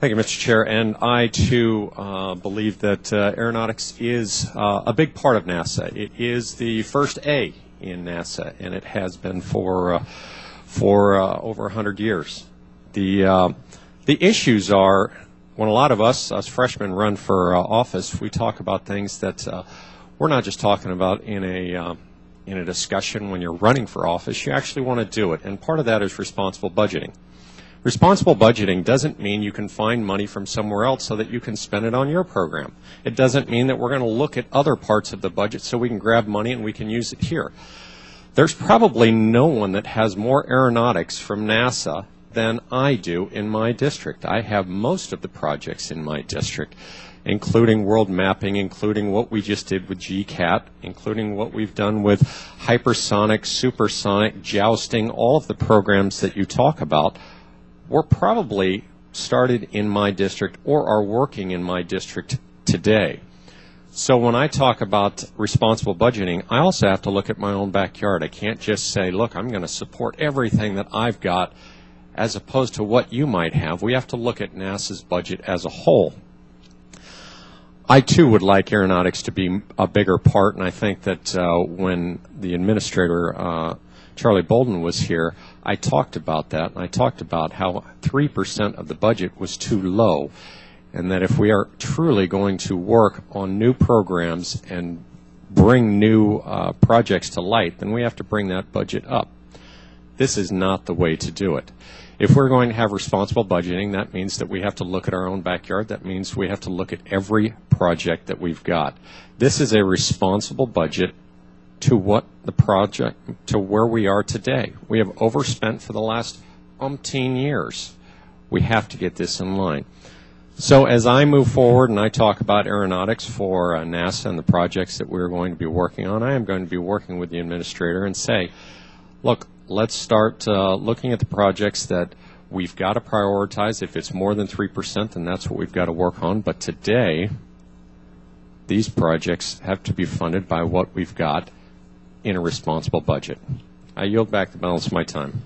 Thank you, Mr. Chair. And I, too, believe that aeronautics is a big part of NASA. It is the first A in NASA, and it has been for over 100 years. The issues are, when a lot of us freshmen run for office, we talk about things that we're not just talking about in a discussion when you're running for office. You actually want to do it, and part of that is responsible budgeting. Responsible budgeting doesn't mean you can find money from somewhere else so that you can spend it on your program. It doesn't mean that we're going to look at other parts of the budget so we can grab money and we can use it here. There's probably no one that has more aeronautics from NASA than I do in my district. I have most of the projects in my district, including world mapping, including what we just did with GCAT, including what we've done with hypersonic, supersonic, jousting, all of the programs that you talk about were probably started in my district or are working in my district today. So when I talk about responsible budgeting, I also have to look at my own backyard. I can't just say, look, I'm going to support everything that I've got as opposed to what you might have. We have to look at NASA's budget as a whole. I, too, would like aeronautics to be a bigger part, and I think that when the administrator, Charlie Bolden, was here, I talked about that, and I talked about how 3% of the budget was too low, and that if we are truly going to work on new programs and bring new projects to light, then we have to bring that budget up. This is not the way to do it. If we're going to have responsible budgeting, that means that we have to look at our own backyard. That means we have to look at every project that we've got. This is a responsible budget to what the project, to where we are today. We have overspent for the last umpteen years. We have to get this in line. So as I move forward and I talk about aeronautics for NASA and the projects that we're going to be working on, I am going to be working with the administrator and say, look, let's start looking at the projects that we've got to prioritize. If it's more than 3%, then that's what we've got to work on. But today, these projects have to be funded by what we've got in a responsible budget. I yield back the balance of my time.